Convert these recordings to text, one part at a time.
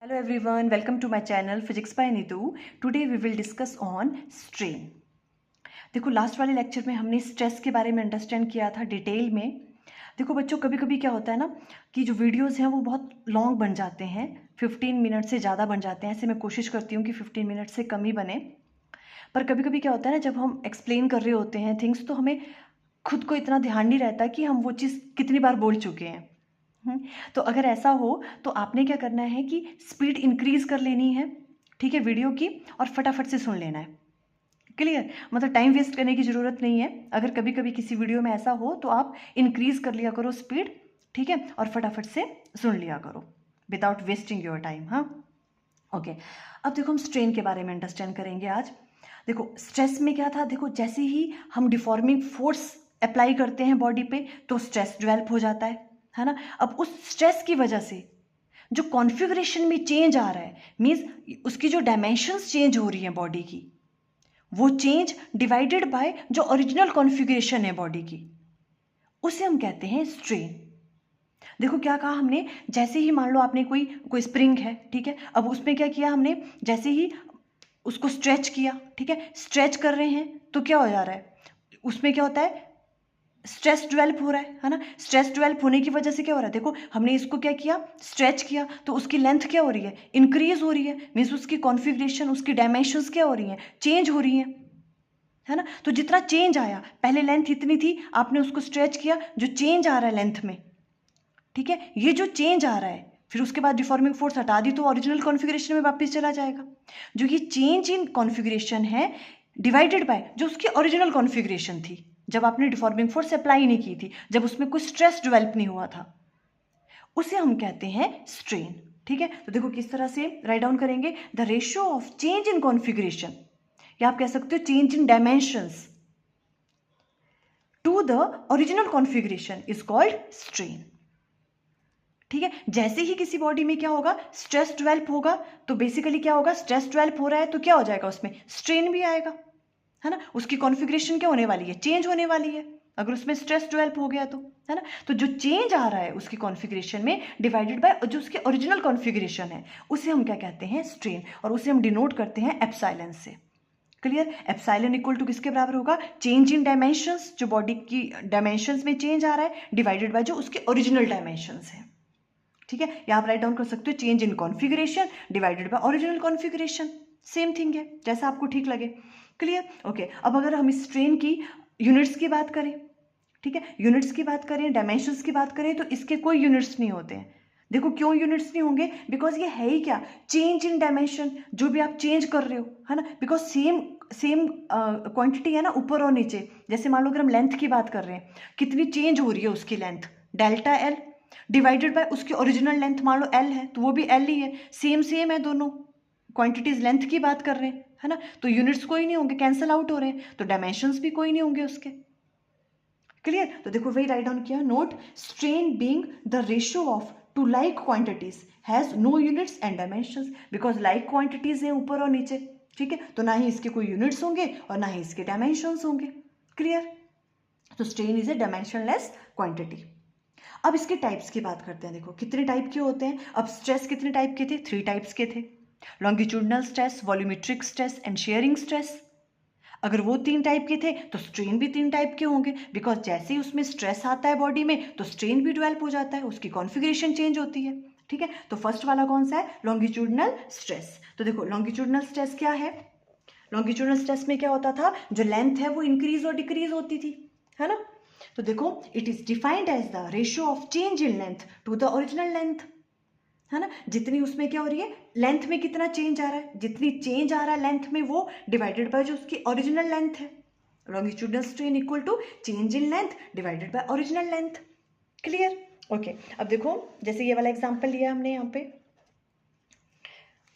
Hello everyone, welcome to my channel Physics by Nitu. Today we will discuss on strain. देखो last वाले lecture में हमने stress के बारे में अंडरस्टैंड किया था डिटेल में. देखो बच्चों, कभी कभी क्या होता है ना कि जो वीडियोस हैं वो बहुत लॉन्ग बन जाते हैं, 15 मिनट से ज़्यादा बन जाते हैं. ऐसे मैं कोशिश करती हूँ कि 15 मिनट से कम ही बने. पर कभी कभी क्या होता है ना, जब हम एक्सप्लेन कर रहे होते हैं थिंग्स, तो हमें खुद को इतना ध्यान नहीं रहता कि हम वो चीज़ कितनी बार बोल चुके हैं. तो अगर ऐसा हो तो आपने क्या करना है कि स्पीड इंक्रीज कर लेनी है, ठीक है, वीडियो की, और फटाफट से सुन लेना है. क्लियर? मतलब टाइम वेस्ट करने की ज़रूरत नहीं है. अगर कभी कभी किसी वीडियो में ऐसा हो तो आप इंक्रीज कर लिया करो स्पीड, ठीक है, और फटाफट से सुन लिया करो विदाउट वेस्टिंग योर टाइम. हाँ, ओके. अब देखो हम स्ट्रेन के बारे में अंडरस्टैंड करेंगे आज. देखो स्ट्रेस में क्या था, देखो जैसे ही हम डिफॉर्मिंग फोर्स अप्लाई करते हैं बॉडी पे तो स्ट्रेस डेवलप हो जाता है ना. अब उस स्ट्रेस की वजह से जो कॉन्फ़िगरेशन में चेंज आ रहा है, मीन्स उसकी जो डायमेंशंस चेंज हो रही हैं बॉडी की, वो चेंज डिवाइडेड बाय जो ओरिजिनल कॉन्फ़िगरेशन है बॉडी की, उसे हम कहते हैं स्ट्रेन. देखो क्या कहा हमने, जैसे ही मान लो आपने कोई स्प्रिंग है, ठीक है, अब उसमें क्या किया हमने, जैसे ही उसको स्ट्रेच किया, ठीक है, स्ट्रेच कर रहे हैं तो क्या हो जा रहा है, उसमें क्या होता है, स्ट्रेस डेवलप हो रहा है ना. स्ट्रेस डेवलप होने की वजह से क्या हो रहा है, देखो हमने इसको क्या किया, स्ट्रेच किया, तो उसकी लेंथ क्या हो रही है, इंक्रीज हो रही है. मीन्स उसकी कॉन्फ़िगरेशन, उसकी डायमेंशंस क्या हो रही हैं, चेंज हो रही हैं, है ना. तो जितना चेंज आया, पहले लेंथ इतनी थी, आपने उसको स्ट्रेच किया, जो चेंज आ रहा है लेंथ में, ठीक है, ये जो चेंज आ रहा है, फिर उसके बाद डिफॉर्मिंग फोर्स हटा दी तो ओरिजिनल कॉन्फ़िगरेशन में वापस चला जाएगा. जो ये चेंज इन कॉन्फ़िगरेशन है डिवाइडेड बाय जो उसकी ओरिजिनल कॉन्फ़िगरेशन थी जब आपने डिफॉर्मिंग फोर्स अप्लाई नहीं की थी, जब उसमें कोई स्ट्रेस डेवलप नहीं हुआ था, उसे हम कहते हैं स्ट्रेन. ठीक है, तो देखो किस तरह से राइट डाउन करेंगे, the ratio of change in configuration, या आप कह सकते हो change in dimensions to the original configuration is called strain. ठीक है, जैसे ही किसी बॉडी में क्या होगा, स्ट्रेस डेवलप होगा, तो बेसिकली क्या होगा, स्ट्रेस डेवलप हो रहा है तो क्या हो जाएगा, उसमें स्ट्रेन भी आएगा, है ना. उसकी कॉन्फ़िगरेशन क्या होने वाली है, चेंज होने वाली है, अगर उसमें स्ट्रेस डेवलप हो गया तो, है ना. तो जो चेंज आ रहा है उसकी कॉन्फ़िगरेशन में डिवाइडेड बाय जो उसकी ओरिजिनल कॉन्फ़िगरेशन है, उसे हम क्या कहते हैं, स्ट्रेन, और उसे हम डिनोट करते हैं एप्सिलॉन से. क्लियर? एप्सिलॉन इक्वल टू किसके बराबर होगा, चेंज इन डायमेंशंस, जो बॉडी की डायमेंशंस में चेंज आ रहा है, डिवाइडेड बाय जो उसके ओरिजिनल डायमेंशंस है. ठीक है, या आप राइट डाउन कर सकते हो change in configuration divided by original configuration, same thing है, जैसा आपको ठीक लगे. क्लियर? ओके. अब अगर हम स्ट्रेन की यूनिट्स की बात करें, ठीक है, यूनिट्स की बात करें, डायमेंशंस की बात करें, तो इसके कोई यूनिट्स नहीं होते हैं. देखो क्यों यूनिट्स नहीं होंगे, बिकॉज ये है ही क्या, चेंज इन डायमेंशन, जो भी आप चेंज कर रहे हो, है ना, बिकॉज सेम सेम क्वांटिटी है ना, ऊपर और नीचे. जैसे मान लो अगर हम लेंथ की बात कर रहे हैं, कितनी चेंज हो रही है उसकी length, delta L divided by उसकी ओरिजिनल लेंथ, मान लो एल है तो वो भी एल ही है, सेम सेम है, दोनों क्वांटिटीज लेंथ की बात कर रहे हैं, है ना. तो यूनिट्स कोई नहीं होंगे, कैंसल आउट हो रहे हैं, तो डायमेंशंस भी कोई नहीं होंगे उसके. क्लियर? तो देखो वही राइट डाउन किया, note strain being the ratio of two like quantities has no units and dimensions, because like quantities हैं ऊपर और नीचे, ठीक है, तो ना ही इसके कोई यूनिट्स होंगे और ना ही इसके डायमेंशंस होंगे. क्लियर? तो strain is a dimensionless quantity. अब इसके टाइप्स की बात करते हैं. देखो कितने टाइप के होते हैं. अब स्ट्रेस कितने टाइप के थे, 3 टाइप्स के थे, longitudinal stress, volumetric stress and sharing stress. अगर वो 3 टाइप के थे तो स्ट्रेन भी 3 टाइप के होंगे, बिकॉज जैसे ही उसमें स्ट्रेस आता है बॉडी में तो स्ट्रेन भी डेवलप हो जाता है, उसकी कॉन्फ़िगरेशन चेंज होती है. ठीक है, तो फर्स्ट वाला कौन सा है, लॉन्गिट्यूडनल स्ट्रेस. तो देखो लॉन्गिट्यूडनल स्ट्रेस क्या है, लॉन्गिट्यूडनल स्ट्रेस में क्या होता था, जो लेंथ है वो इंक्रीज और डिक्रीज होती थी, है ना. तो देखो it is defined as the ratio of change in length to the original length, है ना. जितनी उसमें क्या हो रही है, लेंथ में कितना चेंज आ रहा है, जितनी चेंज आ रहा है लेंथ में वो डिवाइडेड बाय जो उसकी ओरिजिनल लेंथ है. Longitudinal strain equal to change in length divided by original length. Clear? Okay. अब देखो जैसे ये वाला एग्जांपल लिया हमने यहाँ पे,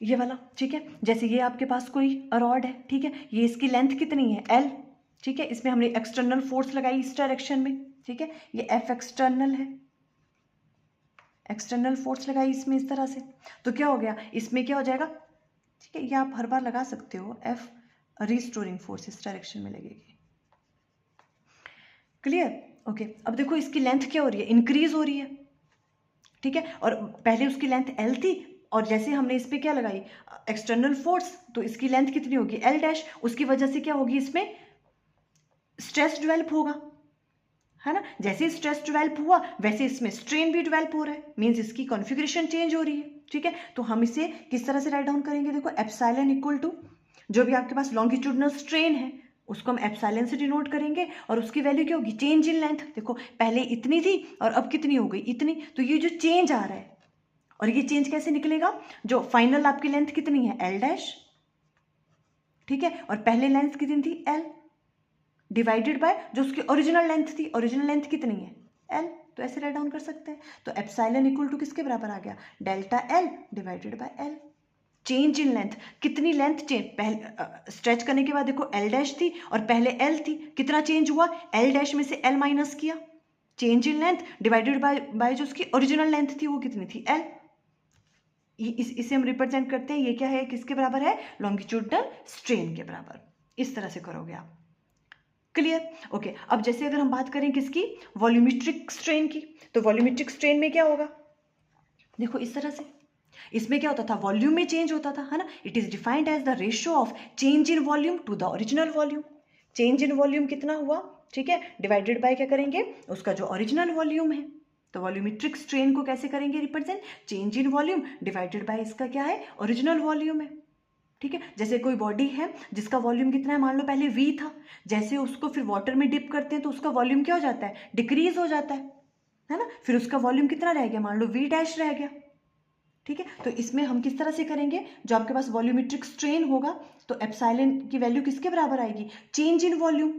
ये वाला, ठीक है, जैसे ये आपके पास कोई रॉड है, ठीक है, ये इसकी लेंथ कितनी है, एल, ठीक है, इसमें हमने एक्सटर्नल फोर्स लगाई इस डायरेक्शन में, ठीक है, ये एफ एक्सटर्नल है, एक्सटर्नल फोर्स लगाई इसमें इस तरह से, तो क्या हो गया, इसमें क्या हो जाएगा, ठीक है, ये आप हर बार लगा सकते हो, एफ रिस्टोरिंग फोर्स इस डायरेक्शन में लगेगी. क्लियर? ओके. अब देखो इसकी लेंथ क्या हो रही है, इंक्रीज हो रही है, ठीक है, और पहले उसकी लेंथ एल थी और जैसे हमने इस पे क्या लगाई एक्सटर्नल फोर्स, तो इसकी लेंथ कितनी होगी एल डैश, उसकी वजह से क्या होगी इसमें स्ट्रेस डेवलप होगा, है ना। जैसे स्ट्रेस डेवलप हुआ वैसे इसमें स्ट्रेन भी डेवलप हो रहा है, मींस इसकी कॉन्फ़िगरेशन चेंज हो रही है, ठीक है। तो हम इसे किस तरह से राइट डाउन करेंगे, देखो एप्सिलॉन इक्वल टू जो भी आपके पास लॉन्गिट्यूडिनल स्ट्रेन है उसको हम एप्सिलॉन से डिनोट करेंगे, और उसकी वैल्यू क्या होगी चेंज इन लेंथ। देखो पहले इतनी थी और अब कितनी हो गई इतनी, तो ये जो चेंज आ रहा है, और ये चेंज कैसे निकलेगा, जो फाइनल आपकी लेंथ कितनी है एल डैश, ठीक है, और पहले लेंथ कितनी थी एल, डिवाइडेड बाय जो उसकी ओरिजिनल लेंथ थी, ओरिजिनल लेंथ कितनी है एल, तो ऐसे राइट डाउन कर सकते हैं। तो एप्सिलॉन इक्वल टू किसके बराबर आ गया delta L divided by L. Change in length, कितनी लेंथ चेंज, पहले स्ट्रेच करने के बाद देखो एल डैश थी और पहले एल थी, कितना चेंज हुआ एल डैश में से एल माइनस किया, change in length divided by जो उसकी ओरिजिनल लेंथ थी वो कितनी थी एल। इसे हम रिप्रेजेंट करते हैं, ये क्या है किसके बराबर है लॉन्गिट्यूडिनल स्ट्रेन के बराबर। इस तरह से करोगे आप, क्लियर, ओके। अब जैसे अगर हम बात करें किसकी वॉल्यूमेट्रिक स्ट्रेन की, तो वॉल्यूमेट्रिक स्ट्रेन में क्या होगा, देखो इस तरह से, इसमें क्या होता था वॉल्यूम में चेंज होता था, है ना। It is defined as the ratio of change in volume to the original volume. Change in volume कितना हुआ, ठीक है, डिवाइडेड बाय क्या करेंगे उसका जो ओरिजिनल वॉल्यूम है। तो वॉल्यूमेट्रिक स्ट्रेन को कैसे करेंगे represent, change in volume divided by इसका क्या है ओरिजिनल वॉल्यूम है, ठीक है। जैसे कोई बॉडी है जिसका वॉल्यूम कितना है, मान लो पहले v था, जैसे उसको फिर वाटर में डिप करते हैं तो उसका वॉल्यूम क्या हो जाता है डिक्रीज हो जाता है ना, फिर उसका वॉल्यूम कितना रह गया, मान लो v डैश रह गया, ठीक है। तो इसमें हम किस तरह से करेंगे, जो आपके पास वॉल्यूमेट्रिक स्ट्रेन होगा तो एप्सिलॉन की वैल्यू किसके बराबर आएगी change in volume.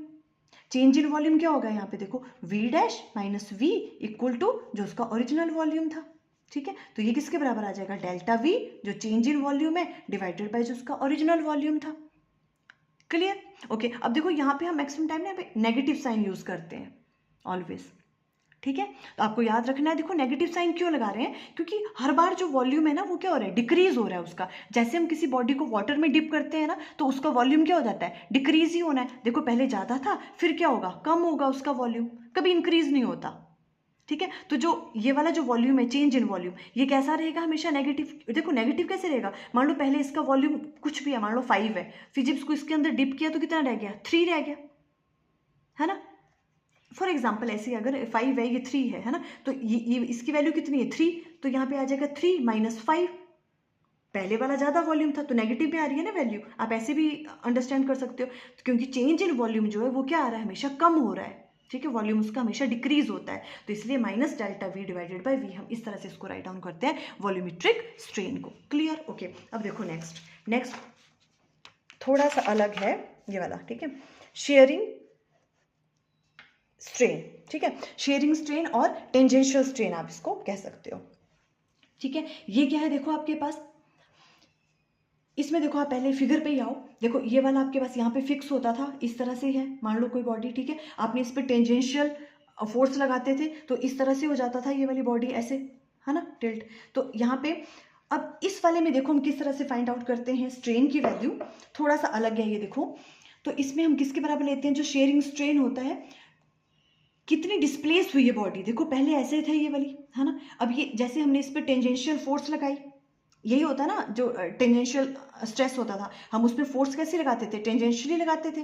Change in volume क्या होगा यहाँ पे देखो v dash minus v equal to जो उसका ओरिजिनल वॉल्यूम था, ठीक है। तो ये किसके बराबर आ जाएगा डेल्टा v जो चेंज इन वॉल्यूम है डिवाइडेड बाय जो उसका ओरिजिनल वॉल्यूम था, क्लियर, ओके। अब देखो यहाँ पे हम मैक्सिमम टाइम ना नेगेटिव साइन यूज करते हैं ऑलवेज, ठीक है। तो आपको याद रखना है, देखो नेगेटिव साइन क्यों लगा रहे हैं, क्योंकि हर बार जो वॉल्यूम है ना वो क्या हो रहा है डिक्रीज हो रहा है उसका। जैसे हम किसी बॉडी को वाटर में डिप करते हैं ना तो उसका वॉल्यूम क्या हो जाता है डिक्रीज ही होना है। देखो पहले ज़्यादा था फिर क्या होगा कम होगा उसका वॉल्यूम, कभी इंक्रीज नहीं होता, ठीक है। तो जो ये वाला जो वॉल्यूम है चेंज इन वॉल्यूम ये कैसा रहेगा हमेशा नेगेटिव। देखो नेगेटिव कैसे रहेगा, मान लो पहले इसका वॉल्यूम कुछ भी है, मान लो 5 है, फिर जब इसको इसके अंदर डिप किया तो कितना रह गया 3 रह गया, है ना। फॉर एग्जाम्पल ऐसे अगर 5 है ये 3 है ना, तो ये इसकी वैल्यू कितनी है 3, तो यहाँ पे आ जाएगा 3 माइनस 5, पहले वाला ज़्यादा वॉल्यूम था तो नेगेटिव में आ रही है ना वैल्यू, आप ऐसे भी अंडरस्टैंड कर सकते हो, क्योंकि चेंज इन वॉल्यूम जो है वो क्या आ रहा है हमेशा कम हो रहा है, ठीक है, वॉल्यूम उसका हमेशा डिक्रीज होता है, तो इसलिए minus delta V divided by V हम इस तरह से इसको राइट डाउन करते हैं वॉल्यूमेट्रिक स्ट्रेन को, क्लियर, ओके। अब देखो नेक्स्ट थोड़ा सा अलग है ये वाला, ठीक है, शेयरिंग स्ट्रेन, ठीक है, शेयरिंग स्ट्रेन और टेंजेंशियल स्ट्रेन आप इसको कह सकते हो, ठीक है। ये क्या है देखो आपके पास, इसमें देखो आप पहले फिगर पे ही आओ, देखो ये वाला आपके पास यहाँ पे फिक्स होता था इस तरह से है, मान लो कोई बॉडी, ठीक है, आपने इस पे टेंजेंशियल फोर्स लगाते थे तो इस तरह से हो जाता था ये वाली बॉडी ऐसे, है ना, टिल्ट। तो यहाँ पे अब इस वाले में देखो हम किस तरह से फाइंड आउट करते हैं स्ट्रेन की वैल्यू, थोड़ा सा अलग है ये देखो। तो इसमें हम किसके बराबर लेते हैं, जो शेयरिंग स्ट्रेन होता है कितनी डिस्प्लेस हुई है बॉडी, देखो पहले ऐसे थे ये वाली, है ना, अब ये जैसे हमने इस पर टेंजेंशियल फोर्स लगाई, यही होता ना जो टेंजेंशियल स्ट्रेस होता था, हम उसमें फोर्स कैसे लगाते थे टेंजेंशियली लगाते थे,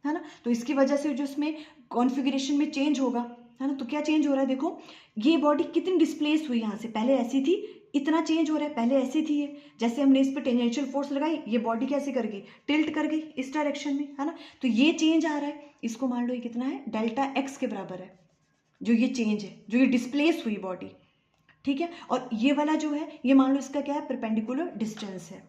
है ना। तो इसकी वजह से जो इसमें कॉन्फ़िगरेशन में चेंज होगा, है ना, तो क्या चेंज हो रहा है देखो, ये बॉडी कितनी डिस्प्लेस हुई, यहाँ से पहले ऐसी थी इतना चेंज हो रहा है, पहले ऐसी थी ये, जैसे हमने इस पर टेंजेंशियल फोर्स लगाई ये बॉडी कैसे कर गई टिल्ट कर गई इस डायरेक्शन में, है ना। तो ये चेंज आ रहा है, इसको मान लो ये कितना है डेल्टा एक्स के बराबर है, जो ये चेंज है, जो ये डिस्प्लेस हुई बॉडी, ठीक है। और ये वाला जो है ये मान लो इसका क्या है परपेंडिकुलर डिस्टेंस है,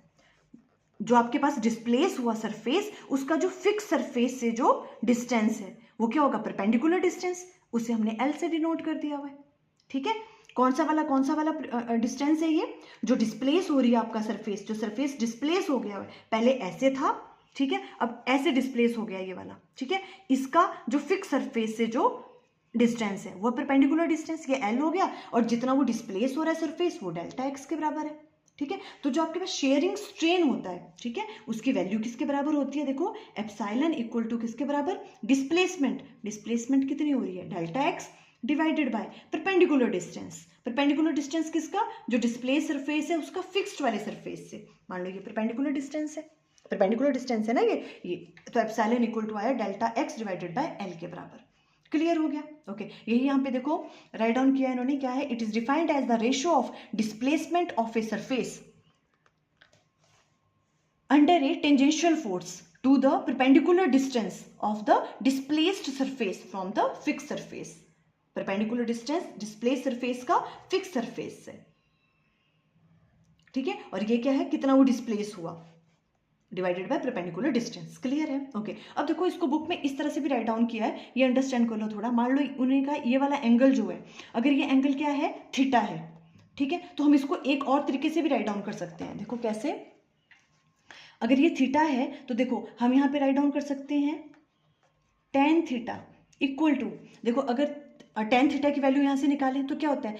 जो आपके पास डिस्प्लेस हुआ सरफेस उसका जो फिक्स सरफेस से जो डिस्टेंस है वो क्या होगा परपेंडिकुलर डिस्टेंस, उसे हमने एल से डिनोट कर दिया हुआ है, ठीक है। कौन सा वाला डिस्टेंस है ये, जो डिस्प्लेस हो रही है आपका सरफेस, जो सरफेस डिस्प्लेस हो गया है, पहले ऐसे था, ठीक है, अब ऐसे डिस्प्लेस हो गया ये वाला, ठीक है, इसका जो फिक्स सरफेस से जो डिस्टेंस है वो परपेंडिकुलर डिस्टेंस ये एल हो गया, और जितना वो डिस्प्लेस हो रहा है सरफेस वो डेल्टा एक्स के बराबर है, ठीक है। तो जो आपके पास शेयरिंग स्ट्रेन होता है, ठीक है, उसकी वैल्यू किसके बराबर होती है, देखो एप्सिलॉन इक्वल टू किसके बराबर डिस्प्लेसमेंट, डिस्प्लेसमेंट कितनी हो रही है delta X divided by perpendicular distance. Perpendicular distance किसका? जो डिस्प्ले सरफेस है उसका फिक्स्ड वाले सरफेस से। मान लो ये परपेंडिकुलर डिस्टेंस है, परपेंडिकुलर डिस्टेंस है ना ये तो एप्सिलॉन इक्वल टू आया delta X divided by L के बराबर। क्लियर हो गया? ओके, यही यहाँ पे देखो राइट डाउन किया इन्होंने, क्या है? It is defined as the ratio of displacement of a surface under a tangential force to the perpendicular distance of the displaced surface from the fixed surface। perpendicular distance displaced surface का fixed surface से, ठीक है? और ये क्या है? कितना वो डिस्प्लेस हुआ, divided by perpendicular distance. Clear है? ओके, अब देखो इसको बुक में इस तरह से भी राइट डाउन किया है, ये अंडरस्टैंड कर लो थोड़ा। मान लो उन्होंने कहा ये वाला एंगल जो है, अगर ये एंगल क्या है? थीटा है, ठीक है? तो हम इसको एक और तरीके से भी राइट डाउन कर सकते हैं। देखो कैसे? अगर ये थीटा है तो देखो हम यहाँ पे राइट डाउन कर सकते हैं टेन थीटा इक्वल टू, देखो अगर टेन थीटा की वैल्यू यहाँ से निकालें तो क्या होता है?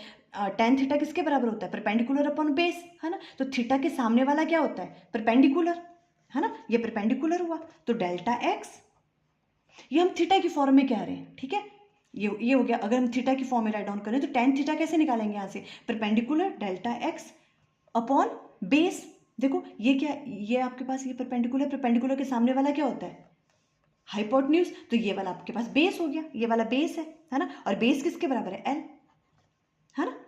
टेन थीटा किसके बराबर होता है? परपेंडिकुलर अपॉन बेस, है ना? तो थीटा के सामने वाला क्या होता है? परपेंडिकुलर, है ना? ये परपेंडिकुलर हुआ तो डेल्टा एक्स, ये हम थीटा की फॉर्म में कह रहे हैं, ठीक है? ये हो गया। अगर हम थीटा की फॉर्म में राइट डाउन करें तो टेन थीटा कैसे निकालेंगे? यहाँ से perpendicular delta x upon base. देखो ये क्या, ये आपके पास ये परपेंडिकुलर, परपेंडिकुलर के सामने वाला क्या होता है? हाइपोटेन्यूज, तो ये वाला आपके पास बेस हो गया, ये वाला बेस है ना? और बेस किसके बराबर है? एल, है ना?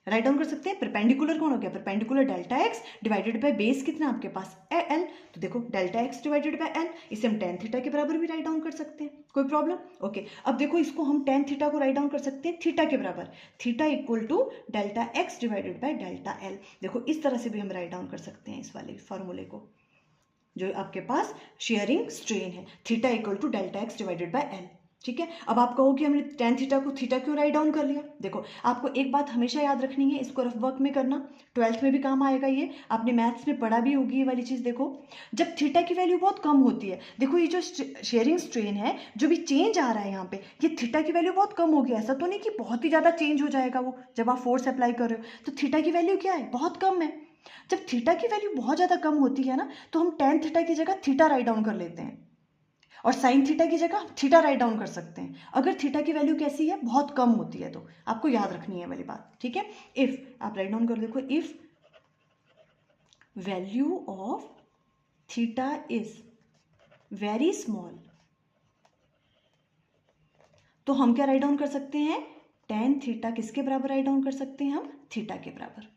राइट डाउन कर सकते हैं। परपेंडिकुलर कौन हो गया? Perpendicular delta X divided by base कितना आपके पास? एल। तो देखो delta X divided by L, इसे हम टेन थीटा के बराबर भी राइट डाउन कर सकते हैं, कोई प्रॉब्लम? ओके, अब देखो इसको हम टेन थीटा को राइट डाउन कर सकते हैं थीटा के बराबर, theta equal to delta X divided by delta L. देखो इस तरह से भी हम राइट डाउन कर सकते हैं इस वाले फॉर्मूले को, जो आपके पास शेयरिंग स्ट्रेन है, theta equal to delta X divided by L, ठीक है? अब आप कहो कि हमने टेन थीटा को थीटा क्यों राइट डाउन कर लिया? देखो आपको एक बात हमेशा याद रखनी है, इसको रफ वर्क में करना, 12th में भी काम आएगा ये, आपने मैथ्स में पढ़ा भी होगी ये वाली चीज़। देखो जब थीटा की वैल्यू बहुत कम होती है, देखो ये जो शेयरिंग स्ट्रेन है, जो भी चेंज आ रहा है यहाँ पे, ये थीटा की वैल्यू बहुत कम होगी। ऐसा तो नहीं कि बहुत ही ज़्यादा चेंज हो जाएगा वो जब आप फोर्स अप्लाई कर रहे हो, तो थीटा की वैल्यू क्या है? बहुत कम है। जब थीटा की वैल्यू बहुत ज़्यादा कम होती है ना, तो हम टेन थीटा की जगह थीटा राइट डाउन कर लेते हैं, और साइन थीटा की जगह थीटा राइट डाउन कर सकते हैं अगर थीटा की वैल्यू कैसी है? बहुत कम होती है। तो आपको याद रखनी है वाली बात, ठीक है? इफ आप राइट डाउन कर देखो, if value of theta is very small, तो हम क्या राइट डाउन कर सकते हैं? टेन थीटा किसके बराबर राइट डाउन कर सकते हैं? हम थीटा के बराबर,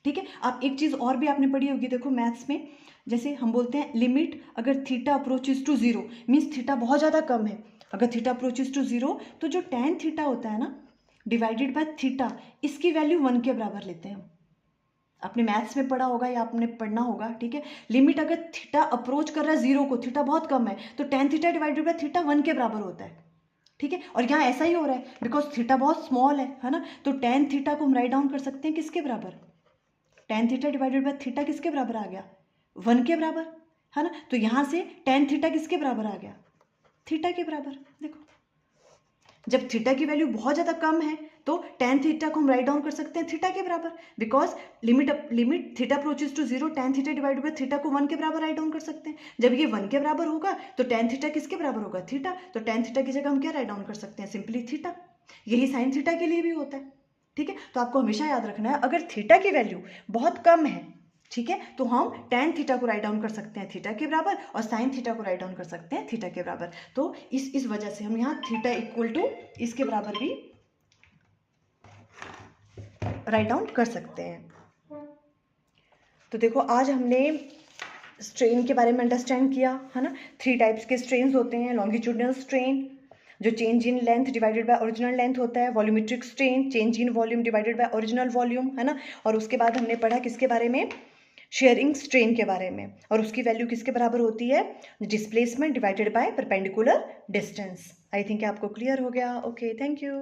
ठीक है? आप एक चीज़ और भी आपने पढ़ी होगी, देखो मैथ्स में, जैसे हम बोलते हैं लिमिट अगर theta approaches to zero, means theta बहुत ज़्यादा कम है, अगर थीटा अप्रोचेस टू जीरो, तो जो टेन थीटा होता है ना डिवाइडेड बाय थीटा, इसकी वैल्यू 1 के बराबर लेते हैं हम। आपने मैथ्स में पढ़ा होगा या आपने पढ़ना होगा, ठीक है? लिमिट अगर थीटा अप्रोच कर रहा है जीरो को, थीटा बहुत कम है, तो ten theta divided by theta 1 के बराबर होता है, ठीक है? और यहाँ ऐसा ही हो रहा है, बिकॉज थीटा बहुत स्मॉल है ना? तो टेन थीटा को हम राइट डाउन कर सकते हैं किसके बराबर? Ten theta divided by theta किसके बराबर आ गया? 1 के बराबर, है ना? तो यहाँ से टेन थीटा किसके बराबर आ गया? थीटा के बराबर। देखो जब थीटा की वैल्यू बहुत ज़्यादा कम है तो टेन थीटा को हम राइट डाउन कर सकते हैं थीटा के बराबर, because limit theta approaches to zero, tan theta divided by theta को 1 के बराबर राइट डाउन कर सकते हैं। जब ये 1 के बराबर होगा तो टेन थीटा किसके बराबर होगा? थीटा। तो टेन थीटा की जगह हम क्या राइट डाउन कर सकते हैं? Simply theta. यही साइन थीटा के लिए भी होता है, ठीक है? तो आपको हमेशा याद रखना है, अगर थीटा की वैल्यू बहुत कम है, ठीक है, तो हम टेन थीटा को राइट डाउन कर सकते हैं थीटा के बराबर, और साइन थीटा को राइट डाउन कर सकते हैं थीटा के बराबर। तो इस वजह से हम यहाँ थीटा इक्वल टू इसके बराबर भी राइट डाउन कर सकते हैं। तो देखो आज हमने स्ट्रेन के बारे में अंडरस्टैंड किया, है ना? 3 टाइप्स के स्ट्रेन होते हैं। लॉन्गिट्यूडिनल स्ट्रेन जो change in length divided by original length होता है, volumetric strain change in volume divided by original volume, है ना? और उसके बाद हमने पढ़ा किसके बारे में? शेयरिंग स्ट्रेन के बारे में, और उसकी वैल्यू किसके बराबर होती है? Displacement divided by perpendicular distance. I think आपको क्लियर हो गया। Okay, thank you.